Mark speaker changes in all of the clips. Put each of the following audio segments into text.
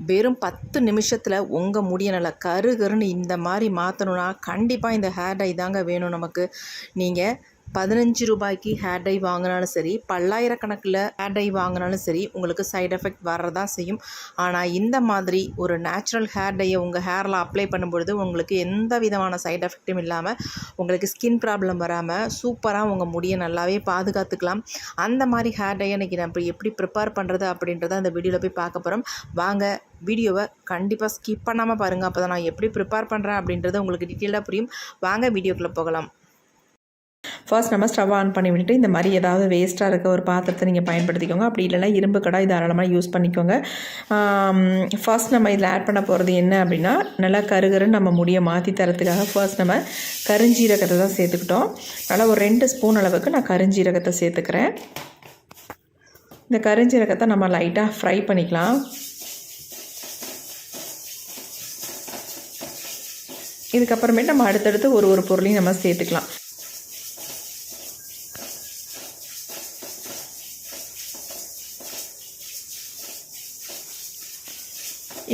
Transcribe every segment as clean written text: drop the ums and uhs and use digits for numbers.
Speaker 1: வெறும் 10 நிமிஷத்தில் உங்கள் முடியை நல்லா கருன்னு இந்த மாதிரி மாற்றணுன்னா கண்டிப்பாக இந்த ஹேர் டை தாங்க வேணும் நமக்கு. நீங்கள் 15 ரூபாய்க்கு ஹேர் டை வாங்கினாலும் சரி, பல்லாயிரக்கணக்கில் ஹேர் டை வாங்கினாலும் சரி, உங்களுக்கு சைடு எஃபெக்ட் வரதான் செய்யும். ஆனால் இந்த மாதிரி ஒரு நேச்சுரல் ஹேர் டையை உங்கள் ஹேரில் அப்ளை பண்ணும்பொழுது உங்களுக்கு எந்த விதமான சைடு எஃபெக்ட்டும் இல்லாமல் உங்களுக்கு ஸ்கின் ப்ராப்ளம் வராமல் சூப்பராக உங்கள் முடியை நல்லாவே பாதுகாத்துக்கலாம். அந்த மாதிரி ஹேர் டையை இன்றைக்கி நம்ம எப்படி ப்ரிப்பேர் பண்ணுறது அப்படின்றத அந்த வீடியோவில் போய் பார்க்க போகிறோம். வாங்க, வீடியோவை கண்டிப்பாக ஸ்கிப் பண்ணாமல் பாருங்கள். அப்போ தான் நான் எப்படி ப்ரிப்பேர் பண்ணுறேன் அப்படின்றது உங்களுக்கு டீட்டெயிலாக புரியும். வாங்க வீடியோக்குள்ளே போகலாம். ஃபர்ஸ்ட் நம்ம ஸ்டவ் ஆன் பண்ணி விட்டுட்டு இந்த மாதிரி ஏதாவது வேஸ்ட்டாக இருக்க ஒரு பாத்திரத்தை நீங்கள் பயன்படுத்திக்கோங்க. அப்படி இல்லைனா இரும்பு கடாய் தாராளமாக யூஸ் பண்ணிக்கோங்க. ஃபர்ஸ்ட் நம்ம இதில் ஆட் பண்ண போகிறது என்ன அப்படின்னா, நல்லா கருகருன்னு நம்ம முடியை மாற்றி தரத்துக்காக ஃபர்ஸ்ட் நம்ம கருஞ்சீரகத்தை தான் சேர்த்துக்கிட்டோம். நல்லா ஒரு 2 ஸ்பூன் அளவுக்கு நான் கருஞ்சீரகத்தை சேர்த்துக்கிறேன். இந்த கருஞ்சீரகத்தை நம்ம லைட்டாக ஃப்ரை பண்ணிக்கலாம். இதுக்கப்புறமேட்டு நம்ம அடுத்தடுத்து ஒரு பொருளையும் நம்ம சேர்த்துக்கலாம்.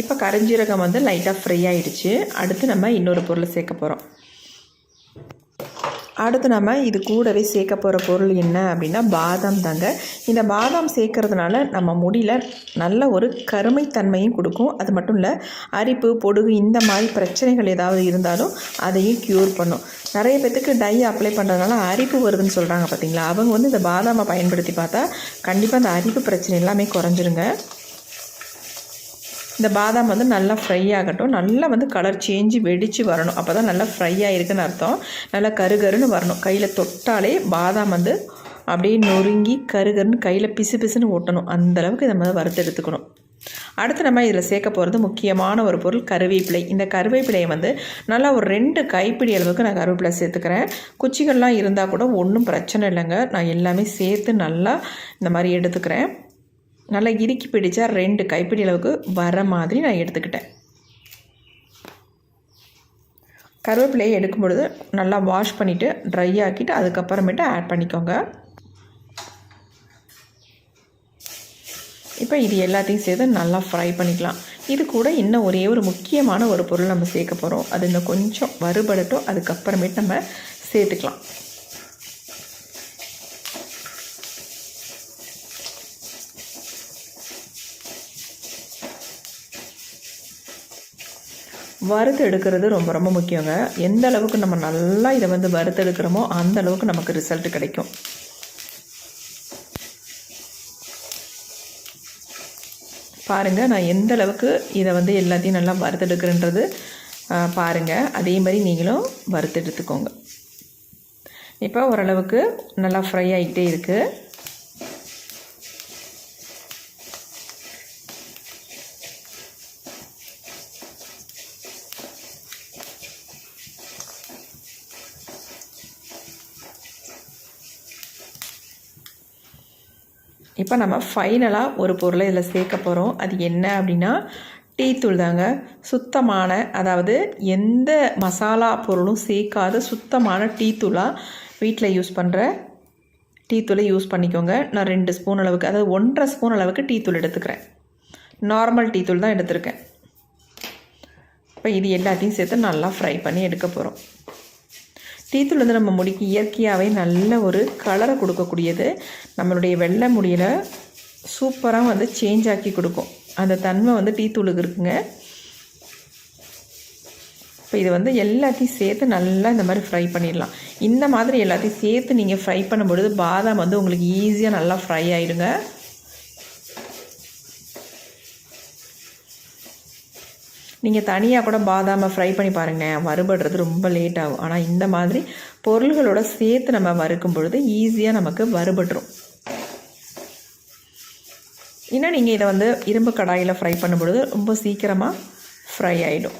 Speaker 1: இப்போ கருஞ்சீரகம் வந்து லைட்டாக ஃப்ரை ஆகிடுச்சு. அடுத்து நம்ம இன்னொரு பொருளை சேர்க்க போகிறோம். அடுத்து நம்ம இது கூடவே சேர்க்க போகிற பொருள் என்ன அப்படின்னா பாதாம் தாங்க. இந்த பாதாம் சேர்க்கறதுனால நம்ம முடியில் நல்ல ஒரு கருமைத்தன்மையும் கொடுக்கும். அது மட்டும் இல்லை, அரிப்பு, பொடுகு இந்த மாதிரி பிரச்சனைகள் ஏதாவது இருந்தாலும் அதையும் க்யூர் பண்ணும். நிறைய பேத்துக்கு டை அப்ளை பண்ணுறதுனால அரிப்பு வருதுன்னு சொல்கிறாங்க பார்த்தீங்களா, அவங்க வந்து இந்த பாதாமை பயன்படுத்தி பார்த்தா கண்டிப்பாக அந்த அரிப்பு பிரச்சனை எல்லாமே குறைஞ்சிருங்க. இந்த பாதாம் வந்து நல்லா ஃப்ரை ஆகட்டும். நல்லா வந்து கலர் சேஞ்சு வெடித்து வரணும். அப்போ தான் நல்லா ஃப்ரை ஆகிருக்குன்னு அர்த்தம். நல்லா கருகருன்னு வரணும். கையில் தொட்டாலே பாதாம் வந்து அப்படியே நொறுங்கி கருகருன்னு கையில் பிசு பிசுன்னு ஓட்டணும். அந்தளவுக்கு இதை வந்து வறுத்து எடுத்துக்கணும். அடுத்து நம்ம இதில் சேர்க்க போகிறது முக்கியமான ஒரு பொருள் கருவேப்பிலை. இந்த கருவேப்பிலையை வந்து நல்லா ஒரு 2 கைப்பிடி அளவுக்கு நான் கருவேப்பிலை சேர்த்துக்கிறேன். குச்சிகள்லாம் இருந்தால் கூட ஒன்றும் பிரச்சனை இல்லைங்க. நான் எல்லாமே சேர்த்து நல்லா இந்த மாதிரி எடுத்துக்கிறேன். நல்லா இறுக்கி பிடிச்சா 2 கைப்பிடி அளவுக்கு வர மாதிரி நான் எடுத்துக்கிட்டேன். கருவேப்பிலையை எடுக்கும் பொழுது நல்லா வாஷ் பண்ணிவிட்டு ட்ரை ஆக்கிட்டு அதுக்கப்புறமேட்டு ஆட் பண்ணிக்கோங்க. இப்போ இது எல்லாத்தையும் சேர்த்து நல்லா ஃப்ரை பண்ணிக்கலாம். இது கூட இன்னும் ஒரே ஒரு முக்கியமான ஒரு பொருள் நம்ம சேர்க்க போகிறோம். அது இன்னும் கொஞ்சம் வறுபடட்டும். அதுக்கப்புறமேட்டு நம்ம சேர்த்துக்கலாம். வறுத்து எடுக்கிறது ரொம்ப ரொம்ப முக்கியங்க. எந்த அளவுக்கு நம்ம நல்லா இதை வந்து வறுத்து எடுக்கிறோமோ அந்த அளவுக்கு நமக்கு ரிசல்ட் கிடைக்கும். பாருங்கள், நான் எந்த அளவுக்கு இதை வந்து எல்லாத்தையும் நல்லா வறுத்து எடுக்கிறேன்றது பாருங்கள். அதே மாதிரி நீங்களும் வறுத்து எடுத்துக்கோங்க. இப்போ ஓரளவுக்கு நல்லா ஃப்ரை ஆகிட்டே இருக்குது. இப்போ நம்ம ஃபைனலாக ஒரு பொருளை இதில் சேர்க்க போகிறோம். அது என்ன அப்படின்னா டீ தூள் தாங்க. சுத்தமான, அதாவது எந்த மசாலா பொருளும் சேர்க்காத சுத்தமான டீ தூளாக வீட்டில் யூஸ் பண்ணுற டீ தூளை யூஸ் பண்ணிக்கோங்க. நான் 2 ஸ்பூன் அளவுக்கு, அதாவது 1.5 ஸ்பூன் அளவுக்கு டீ தூள் எடுத்துக்கிறேன். நார்மல் டீ தூள் தான் எடுத்துருக்கேன். இப்போ இது எல்லாத்தையும் சேர்த்து நல்லா ஃப்ரை பண்ணி எடுக்க போகிறோம். டீத்தூள் வந்து நம்ம முடிக்கு இயற்கையாகவே நல்ல ஒரு கலரை கொடுக்கக்கூடியது. நம்மளுடைய வெள்ளை முடியில் சூப்பராக வந்து சேஞ்ச் ஆக்கி கொடுக்கும். அந்த தன்மை வந்து டீத்தூளுக்கு இருக்குங்க. இப்போ இது வந்து எல்லாத்தையும் சேர்த்து நல்லா இந்த மாதிரி ஃப்ரை பண்ணிடலாம். இந்த மாதிரி எல்லாத்தையும் சேர்த்து நீங்கள் ஃப்ரை பண்ணும்பொழுது பாதாம் வந்து உங்களுக்கு ஈஸியாக நல்லா ஃப்ரை ஆகிடுங்க. நீங்கள் தனியாக கூட பாதாமை ஃப்ரை பண்ணி பாருங்கள், வறுபடுறது ரொம்ப லேட் ஆகும். ஆனால் இந்த மாதிரி பொருள்களோட சேர்த்து நம்ம வறுக்கும் பொழுது ஈஸியாக நமக்கு வறுபட்டுரும். இன்னும் நீங்கள் இதை வந்து இரும்பு கடாயில் ஃப்ரை பண்ணும்பொழுது ரொம்ப சீக்கிரமாக ஃப்ரை ஆகிடும்.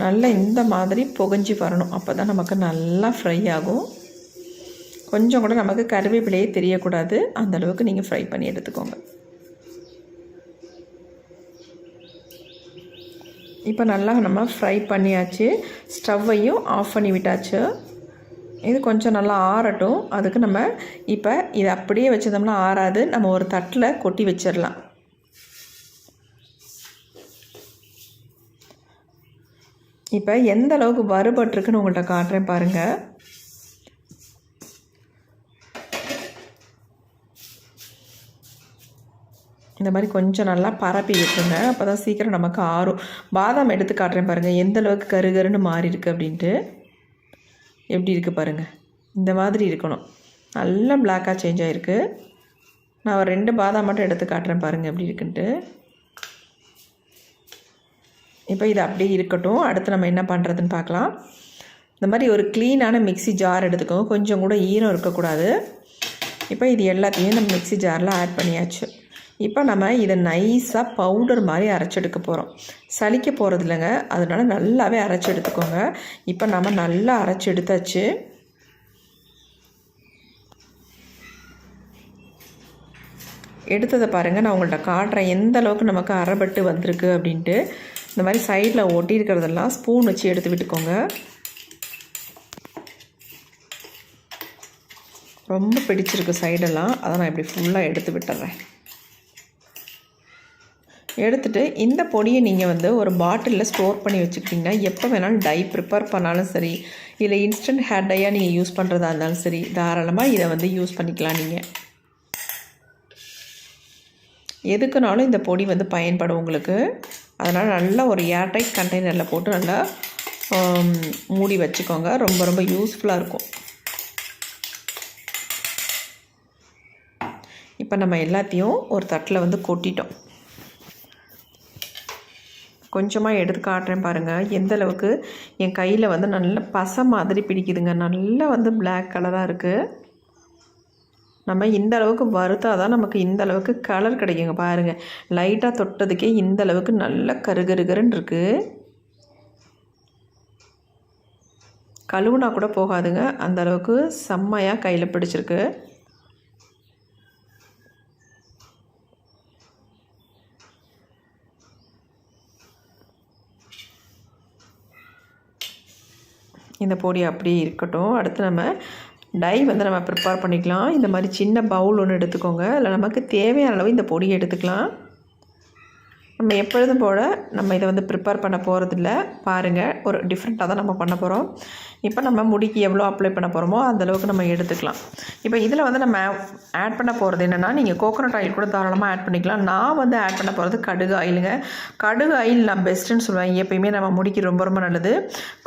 Speaker 1: நல்லா இந்த மாதிரி புகஞ்சி வரணும். அப்போ தான் நமக்கு நல்லா ஃப்ரை ஆகும். கொஞ்சம் கூட நமக்கு கருவேப்பிலையே தெரியக்கூடாது. அந்தளவுக்கு நீங்கள் ஃப்ரை பண்ணி எடுத்துக்கோங்க. இப்போ நல்லா நம்ம ஃப்ரை பண்ணியாச்சு. ஸ்டவ்வையும் ஆஃப் பண்ணி விட்டாச்சு. இது கொஞ்சம் நல்லா ஆறட்டும். அதுக்கு நம்ம இப்போ இதை அப்படியே வச்சிருந்தோம்னா ஆறாது. நம்ம ஒரு தட்டில் கொட்டி வச்சிடலாம். இப்போ எந்த அளவுக்கு வறுபட்டுருக்குன்னு உங்கள்கிட்ட காட்டுறேன் பாருங்கள். இந்த மாதிரி கொஞ்சம் நல்லா பரப்பி விட்டுருங்க. அப்போ தான் சீக்கிரம் நமக்கு ஆறும். பாதாம் எடுத்து காட்டுறேன் பாருங்கள் எந்த அளவுக்கு கருகருன்னு மாறி இருக்குது அப்படின்ட்டு. எப்படி இருக்குது பாருங்கள். இந்த மாதிரி இருக்கணும். நல்லா பிளாக்காக சேஞ்ச் ஆகிருக்கு. நான் ஒரு 2 பாதாம் மட்டும் எடுத்து காட்டுறேன் பாருங்கள் எப்படி இருக்குன்ட்டு. இப்போ இது அப்படியே இருக்கட்டும். அடுத்து நம்ம என்ன பண்ணுறதுன்னு பார்க்கலாம். இந்த மாதிரி ஒரு க்ளீனான மிக்ஸி ஜார் எடுத்துக்கோங்க. கொஞ்சம் கூட ஈரம் இருக்கக்கூடாது. இப்போ இது எல்லாத்தையும் நம்ம மிக்ஸி ஜாரில் ஆட் பண்ணியாச்சு. இப்போ நம்ம இதை நைஸாக பவுடர் மாதிரி அரைச்செடுக்க போகிறோம். சலிக்க போகிறது இல்லைங்க, அதனால நல்லாவே அரைச்சி எடுத்துக்கோங்க. இப்போ நம்ம நல்லா அரைச்சி எடுத்தாச்சு. எடுத்ததை பாருங்கள், நான் உங்கள்கிட்ட காட்டுறேன் எந்த அளவுக்கு நமக்கு அரைபட்டு வந்திருக்கு அப்படின்ட்டு. இந்த மாதிரி சைடில் ஒட்டி இருக்கிறதெல்லாம் ஸ்பூன் வச்சு எடுத்து விட்டுக்கோங்க. ரொம்ப பிடிச்சிருக்கு சைடெல்லாம், அதை நான் இப்படி ஃபுல்லாக எடுத்து விட்டுறேன். எடுத்துகிட்டு இந்த பொடியை நீங்கள் ஒரு பாட்டிலில் ஸ்டோர் பண்ணி வச்சுக்கிட்டிங்கன்னா எப்போ வேணாலும் டை ப்ரிப்பேர் பண்ணாலும் சரி, இல்லை இன்ஸ்டன்ட் ஹேர் டையாக நீங்கள் யூஸ் பண்ணுறதா இருந்தாலும் சரி, தாராளமாக இதை யூஸ் பண்ணிக்கலாம். நீங்கள் எதுக்குனாலும் இந்த பொடி பயன்படும் உங்களுக்கு. அதனால் நல்லா ஒரு ஏர்டைட் கண்டெய்னரில் போட்டு நல்லா மூடி வச்சுக்கோங்க. ரொம்ப ரொம்ப யூஸ்ஃபுல்லாக இருக்கும். இப்போ நம்ம எல்லாத்தையும் ஒரு தட்டில் கொட்டிட்டோம். கொஞ்சமாக எடுத்து காட்டுறேன் பாருங்கள் எந்த அளவுக்கு என் கையில் நல்ல பசை மாதிரி பிடிக்குதுங்க. நல்லா பிளாக் கலராக இருக்குது. நம்ம இந்த அளவுக்கு வறுத்தா தான் நமக்கு இந்த அளவுக்கு கலர் கிடைக்குங்க. பாருங்கள், லைட்டாக தொட்டதுக்கே இந்த அளவுக்கு நல்ல கருகருகருன்னு இருக்குது. கழுவுனா கூட போகாதுங்க, அந்த அளவுக்கு செம்மையாக கையில் பிடிச்சிருக்கு. இந்த பொடி அப்படியே இருக்கட்டும். அடுத்து நம்ம டை நம்ம ப்ரிப்பேர் பண்ணிக்கலாம். இந்த மாதிரி சின்ன பவுல் ஒன்று எடுத்துக்கோங்க. இல்லை நமக்கு தேவையான அளவு இந்த பொடியை எடுத்துக்கலாம். நம்ம எப்பொழுதும் போல் நம்ம இதை ப்ரிப்பேர் பண்ண போகிறதில்ல. பாருங்கள், ஒரு டிஃப்ரெண்ட்டாக தான் நம்ம பண்ண போகிறோம். இப்போ நம்ம முடிக்கு எவ்வளோ அப்ளை பண்ண போகிறோமோ அந்தளவுக்கு நம்ம எடுத்துக்கலாம். இப்போ இதில் நம்ம ஆட் பண்ண போகிறது என்னென்னா, நீங்கள் கோகோனட் ஆயில் கூட தாராளமாக ஆட் பண்ணிக்கலாம். நான் ஆட் பண்ண போகிறது கடுகு ஆயிலுங்க. கடுகு ஆயில் நான் பெஸ்ட்டுன்னு சொல்லுவேன். எப்பயுமே நம்ம முடிக்கு ரொம்ப ரொம்ப நல்லது.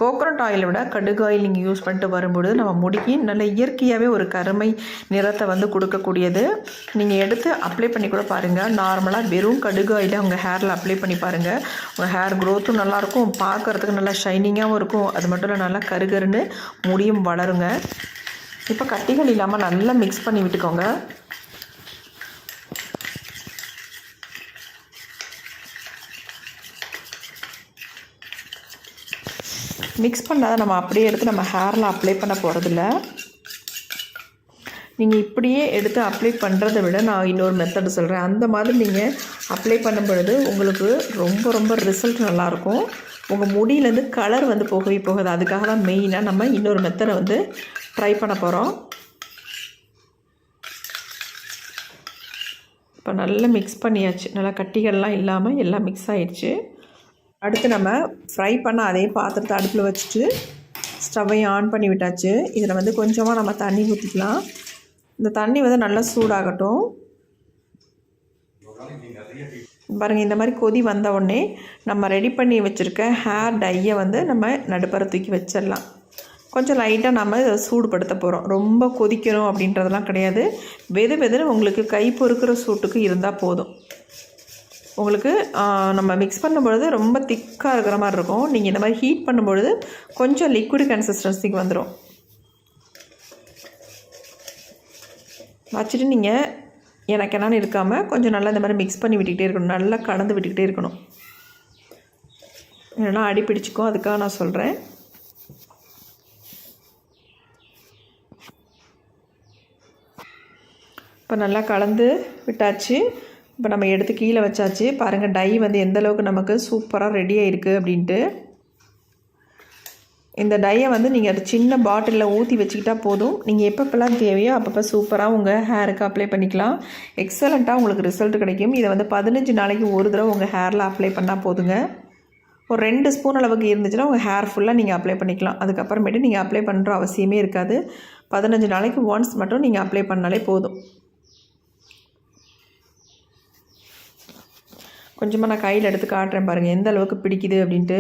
Speaker 1: கோகோனட் ஆயிலை விட கடுகு ஆயில் நீங்கள் யூஸ் பண்ணிட்டு வரும்பொழுது நம்ம முடிக்கு நல்ல இயற்கையாகவே ஒரு கருமை நிறத்தை கொடுக்கக்கூடியது. நீங்கள் எடுத்து அப்ளை பண்ணி கூட பாருங்கள். நார்மலாக வெறும் கடுகு ஆயிலை உங்கள் ஹேரில் அப்ளை பண்ணி பாருங்கள். உங்கள் ஹேர் க்ரோத்தும் நல்லாயிருக்கும், பார்க்குறதுக்கு நல்லா ஷைனிங்காகவும் இருக்கும். அது மட்டும் இல்லை, நல்லா கருகருன்னு முடியும் வளருங்க. இப்போ கட்டிகள் இல்லாமல் நல்லா மிக்ஸ் பண்ணி விட்டுக்கோங்க. மிக்ஸ் பண்ணாத நம்ம அப்படியே எடுத்து நம்ம ஹேரில் அப்ளை பண்ண போகிறதில்ல. நீங்கள் இப்படியே எடுத்து அப்ளை பண்ணுறதை விட நான் இன்னொரு மெத்தடு சொல்கிறேன். அந்த மாதிரி நீங்கள் அப்ளை பண்ணும் பொழுது உங்களுக்கு ரொம்ப ரொம்ப ரிசல்ட் நல்லாயிருக்கும். உங்கள் முடியிலேருந்து கலர் போகவே போகாது. அதுக்காக தான் மெயினாக நம்ம இன்னொரு மெத்தடை ட்ரை பண்ண போகிறோம். இப்போ நல்லா மிக்ஸ் பண்ணியாச்சு. நல்லா கட்டிகள்லாம் இல்லாமல் எல்லாம் மிக்ஸ் ஆகிடுச்சு. அடுத்து நம்ம ஃப்ரை பண்ண அதே பாத்திரத்தை அடுப்பில் வச்சுட்டு ஸ்டவ்வையும் ஆன் பண்ணி விட்டாச்சு. இதில் கொஞ்சமாக நம்ம தண்ணி ஊற்றிக்கலாம். இந்த தண்ணி நல்லா சூடாகட்டும். பாருங்கள், இந்த மாதிரி கொதி வந்த உடனே நம்ம ரெடி பண்ணி வச்சுருக்க ஹேர் டையை நம்ம நடுப்பற தூக்கி வச்சிடலாம். கொஞ்சம் லைட்டாக நம்ம இதை சூடுபடுத்த போகிறோம். ரொம்ப கொதிக்கணும் அப்படின்றதெல்லாம் கிடையாது. வெது வெதுன்னு உங்களுக்கு கை பொறுக்கிற சூட்டுக்கு இருந்தால் போதும். உங்களுக்கு நம்ம மிக்ஸ் பண்ணும்பொழுது ரொம்ப திக்காக இருக்கிற மாதிரி இருக்கும். நீங்கள் இந்த மாதிரி ஹீட் பண்ணும்பொழுது கொஞ்சம் லிக்விட் கன்சிஸ்டன்சிக்கு வந்துடும். வச்சுட்டு நீங்கள் எனக்கு என்னன்னு இருக்காமல் கொஞ்சம் நல்லா இந்த மாதிரி மிக்ஸ் பண்ணி விட்டுக்கிட்டே இருக்கணும். நல்லா கலந்து விட்டுக்கிட்டே இருக்கணும். இல்லைன்னா அடி பிடிச்சிக்கும். அதுக்காக நான் சொல்கிறேன். இப்போ நல்லா கலந்து விட்டாச்சு. இப்போ நம்ம எடுத்து கீழே வச்சாச்சு. பாருங்கள் டை வந்து எந்த அளவுக்கு நமக்கு சூப்பராக ரெடி ஆகிருக்கு அப்படின்ட்டு. இந்த டையை வந்து நீங்கள் அது சின்ன பாட்டிலில் ஊற்றி வச்சுக்கிட்டா போதும். நீங்கள் எப்பப்பெல்லாம் தேவையோ அப்பப்போ சூப்பராக உங்கள் ஹேருக்கு அப்ளை பண்ணிக்கலாம். எக்ஸலண்ட்டாக உங்களுக்கு ரிசல்ட் கிடைக்கும். இதை வந்து 15 நாளைக்கு ஒரு தடவை உங்கள் ஹேரில் அப்ளை பண்ணால் போதுங்க. ஒரு 2 ஸ்பூன் அளவுக்கு இருந்துச்சுன்னா உங்கள் ஹேர் ஃபுல்லாக நீங்கள் அப்ளை பண்ணிக்கலாம். அதுக்கப்புறமேட்டு நீங்கள் அப்ளை பண்ணுற அவசியமே இருக்காது. 15 நாளைக்கு ஒன்ஸ் மட்டும் நீங்கள் அப்ளை பண்ணாலே போதும். கொஞ்சமாக நான் கையில் எடுத்து காட்டுறேன் பாருங்கள் எந்த அளவுக்கு பிடிக்குது அப்படின்ட்டு.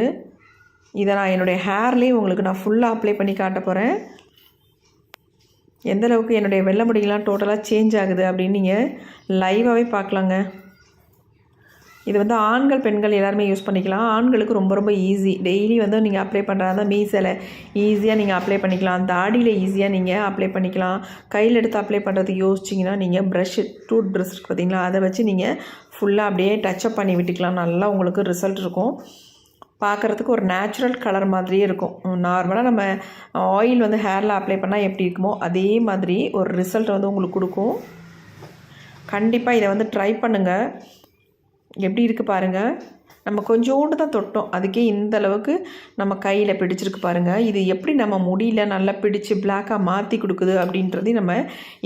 Speaker 1: இதை நான் என்னுடைய ஹேர்லேயும் உங்களுக்கு நான் ஃபுல்லாக அப்ளை பண்ணி காட்ட போகிறேன். எந்த அளவுக்கு என்னுடைய வெள்ளை முடியெல்லாம் டோட்டலாக சேஞ்ச் ஆகுது அப்படின்னு நீங்கள் லைவாகவே பார்க்கலாங்க. இது வந்து ஆண்கள் பெண்கள் எல்லாருமே யூஸ் பண்ணிக்கலாம். ஆண்களுக்கு ரொம்ப ரொம்ப ஈஸி. டெய்லி வந்து நீங்கள் அப்ளை பண்ணுறதா தான் மீசையில் ஈஸியாக நீங்கள் அப்ளை பண்ணிக்கலாம். தாடியில் ஈஸியாக நீங்கள் அப்ளை பண்ணிக்கலாம். கையில் எடுத்து அப்ளை பண்ணுறதுக்கு யோசிச்சிங்கன்னா நீங்கள் டூத் ப்ரஷ் இருக்குது பார்த்தீங்களா, அதை வச்சு நீங்கள் ஃபுல்லாக அப்படியே டச்சப் பண்ணி விட்டுக்கலாம். நல்லா உங்களுக்கு ரிசல்ட் இருக்கும். பார்க்குறதுக்கு ஒரு நேச்சுரல் கலர் மாதிரியே இருக்கும். நார்மலாக நம்ம ஆயில் வந்து ஹேரில் அப்ளை பண்ணால் எப்படி இருக்குமோ அதே மாதிரி ஒரு ரிசல்ட் வந்து உங்களுக்கு கொடுக்கும். கண்டிப்பாக இதை வந்து ட்ரை பண்ணுங்கள். எப்படி இருக்குது பாருங்கள். நம்ம கொஞ்சோண்டு தான் தொட்டோம், அதுக்கே இந்த அளவுக்கு நம்ம கையில் பிடிச்சிருக்கு பாருங்கள். இது எப்படி நம்ம முடியல நல்லா பிடிச்சி பிளாக்காக மாற்றி கொடுக்குது அப்படின்றதையும் நம்ம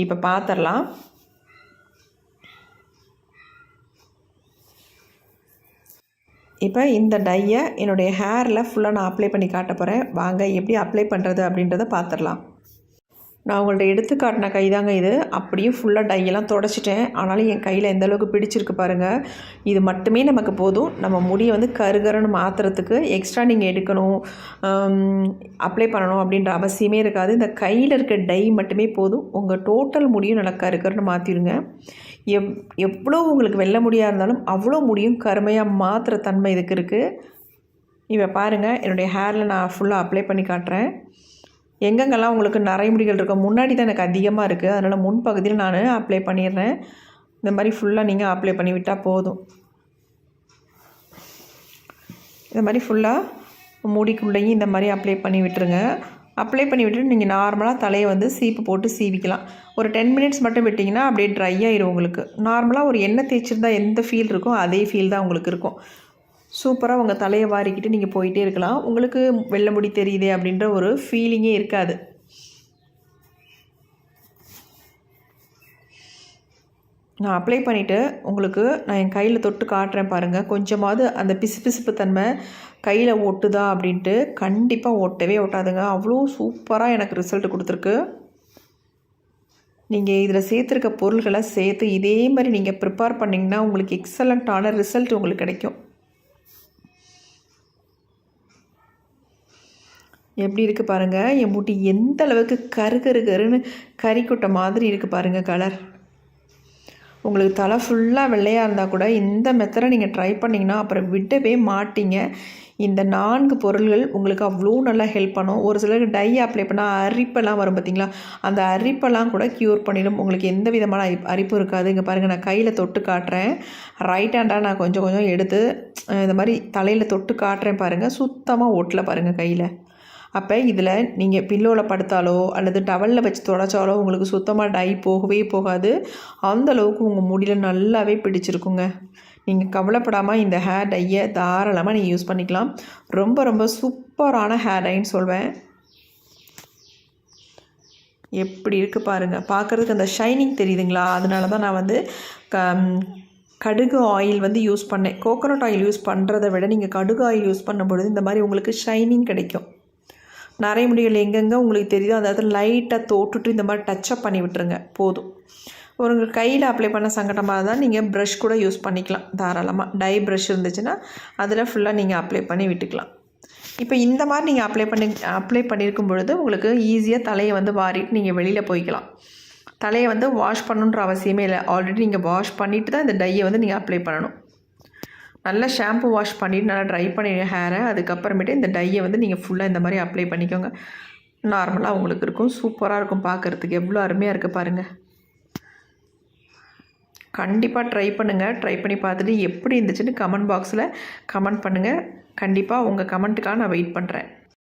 Speaker 1: இப்போ பார்த்துடலாம். இப்போ இந்த டையை என்னுடைய ஹேரில் ஃபுல்லாக நான் அப்ளை பண்ணி காட்ட போகிறேன். வாங்க எப்படி அப்ளை பண்ணுறது அப்படின்றத பார்த்துடலாம். நான் உங்கள்ட்ட எடுத்து காட்டின கை தாங்க இது. அப்படியே ஃபுல்லாக டையெல்லாம் தொடச்சிட்டேன். ஆனாலும் என் கையில் எந்த அளவுக்கு பிடிச்சிருக்கு பாருங்கள். இது மட்டுமே நமக்கு போதும். நம்ம முடியை வந்து கருகருன்னு மாற்றுறதுக்கு எக்ஸ்ட்ரா நீங்கள் எடுக்கணும், அப்ளை பண்ணணும் அப்படின்ற அவசியமே இருக்காது. இந்த கையில் இருக்க டை மட்டுமே போதும். உங்கள் டோட்டல் முடியும் நல்லா கருகருன்னு மாற்றிடுங்க. எவ்வளோ உங்களுக்கு வெள்ளை முடியாக இருந்தாலும் அவ்வளோ முடியும் கருமையாக மாற்றுற தன்மை இதுக்கு இருக்குது. இப்போ பாருங்கள் என்னுடைய ஹேரில் நான் ஃபுல்லாக அப்ளை பண்ணி காட்டுறேன். எங்கெங்கெல்லாம் உங்களுக்கு நிறைய முடிகள் இருக்கும், முன்னாடி தான் எனக்கு அதிகமாக இருக்குது, அதனால் முன்பகுதியில் நான் அப்ளை பண்ணிடுறேன். இந்த மாதிரி ஃபுல்லாக நீங்கள் அப்ளை பண்ணி விட்டால் போதும். இந்த மாதிரி ஃபுல்லாக முடிக்குள்ளேயும் இந்த மாதிரி அப்ளை பண்ணி விட்டுருங்க. அப்ளை பண்ணி விட்டுட்டு நீங்கள் நார்மலாக தலையை வந்து சீப்பு போட்டு சீவிக்கலாம். ஒரு 10 மினிட்ஸ் மட்டும் விட்டிங்கன்னா அப்படியே ட்ரை ஆகிடும் உங்களுக்கு. நார்மலாக ஒரு எண்ணெய் தேய்ச்சிருந்தா எந்த ஃபீல் இருக்கோ அதே ஃபீல் தான் உங்களுக்கு இருக்கும். சூப்பராக உங்கள் தலையை வாரிக்கிட்டு நீங்கள் போயிட்டே இருக்கலாம். உங்களுக்கு வெள்ளை முடி தெரியுதே அப்படின்ற ஒரு ஃபீலிங்கே இருக்காது. நான் அப்ளை பண்ணிவிட்டு உங்களுக்கு நான் என் கையில் தொட்டு காட்டுறேன் பாருங்கள். கொஞ்சமாவது அந்த பிசுபிசுப்பு தன்மை கையில் ஒட்டுதா அப்படின்ட்டு. கண்டிப்பாக ஒட்டவே ஒட்டாதுங்க. அவ்வளோ சூப்பராக எனக்கு ரிசல்ட் கொடுத்துருக்கு. நீங்கள் இதில் சேர்த்துருக்க பொருள்களை சேர்த்து இதே மாதிரி நீங்கள் ப்ரிப்பேர் பண்ணிங்கன்னா உங்களுக்கு எக்ஸலண்ட்டான ரிசல்ட் உங்களுக்கு கிடைக்கும். எப்படி இருக்குது பாருங்கள். என் முடி எந்த அளவுக்கு கருன்னு கறிக்கொட்டை மாதிரி இருக்குது பாருங்கள் கலர். உங்களுக்கு தலை ஃபுல்லாக வெள்ளையாக இருந்தால் கூட இந்த மெத்தடை நீங்கள் ட்ரை பண்ணிங்கன்னா அப்புறம் விடவே மாட்டிங்க. இந்த 4 பொருள்கள் உங்களுக்கு அவ்வளோ நல்லா ஹெல்ப் பண்ணும். ஒரு சிலருக்கு டை அப்ளை பண்ணால் அரிப்பெல்லாம் வரும் பார்த்திங்களா, அந்த அரிப்பெல்லாம் கூட க்யூர் பண்ணிடும். உங்களுக்கு எந்த விதமான அரிப்பும் இருக்காது. இங்கே பாருங்கள் நான் கையில் தொட்டு காட்டுறேன். ரைட் ஹேண்டாக நான் கொஞ்சம் கொஞ்சம் எடுத்து இந்த மாதிரி தலையில் தொட்டு காட்டுறேன் பாருங்கள். சுத்தமாக ஒட்டல பாருங்கள் கையில். அப்போ இதில் நீங்கள் பில்லோவில் படுத்தாலோ அல்லது டவலில் வச்சு துடைச்சாலோ உங்களுக்கு சுத்தமாக டை போகவே போகாது. அந்தளவுக்கு உங்கள் முடியில் நல்லாவே பிடிச்சிருக்குங்க. நீங்கள் கவலைப்படாமல் இந்த ஹேர் டையை தாராளமாக நீங்கள் யூஸ் பண்ணிக்கலாம். ரொம்ப ரொம்ப சூப்பரான ஹேர் டைன்னு சொல்வேன். எப்படி இருக்குது பாருங்கள். பார்க்குறதுக்கு அந்த ஷைனிங் தெரியுதுங்களா, அதனால தான் நான் வந்து கடுகு ஆயில் வந்து யூஸ் பண்ணேன். கோகோனட் ஆயில் யூஸ் பண்ணுறதை விட நீங்கள் கடுகு ஆயில் யூஸ் பண்ணும்பொழுது இந்த மாதிரி உங்களுக்கு ஷைனிங் கிடைக்கும். நிறைய முடிகள் எங்கெங்கே உங்களுக்கு தெரியுதோ அதாவது லைட்டாக தோட்டுட்டு இந்த மாதிரி டச்சப் பண்ணி விட்டுருங்க போதும். ஒரு கையில் அப்ளை பண்ண சங்கடமாக தான் நீங்கள் ப்ரஷ் கூட யூஸ் பண்ணிக்கலாம் தாராளமாக. டை ப்ரஷ் இருந்துச்சுன்னா அதில் ஃபுல்லாக நீங்கள் அப்ளை பண்ணி விட்டுக்கலாம். இப்போ இந்த மாதிரி நீங்கள் அப்ளை பண்ணியிருக்கும் பொழுது உங்களுக்கு ஈஸியாக தலையை வந்து வாரிட்டு நீங்கள் வெளியில் போய்க்கலாம். தலையை வந்து வாஷ் பண்ணணுன்ற அவசியமே இல்லை. ஆல்ரெடி நீங்கள் வாஷ் பண்ணிவிட்டு தான் இந்த டையை வந்து நீங்கள் அப்ளை பண்ணணும். நல்லா ஷாம்பு வாஷ் பண்ணிவிட்டு நல்லா ட்ரை பண்ணிடுங்க ஹேரை. அதுக்கப்புறமேட்டு இந்த டையை வந்து நீங்கள் ஃபுல்லாக இந்த மாதிரி அப்ளை பண்ணிக்கோங்க. நார்மலாக உங்களுக்கு இருக்கும். சூப்பராக இருக்கும் பார்க்குறதுக்கு. எவ்வளோ அருமையாக இருக்குது பாருங்கள். கண்டிப்பாக ட்ரை பண்ணுங்கள். ட்ரை பண்ணி பார்த்துட்டு எப்படி இருந்துச்சுன்னு கமெண்ட் பாக்ஸில் கமெண்ட் பண்ணுங்கள். கண்டிப்பாக உங்கள் கமெண்ட்டுக்காக நான் வெயிட் பண்ணுறேன்.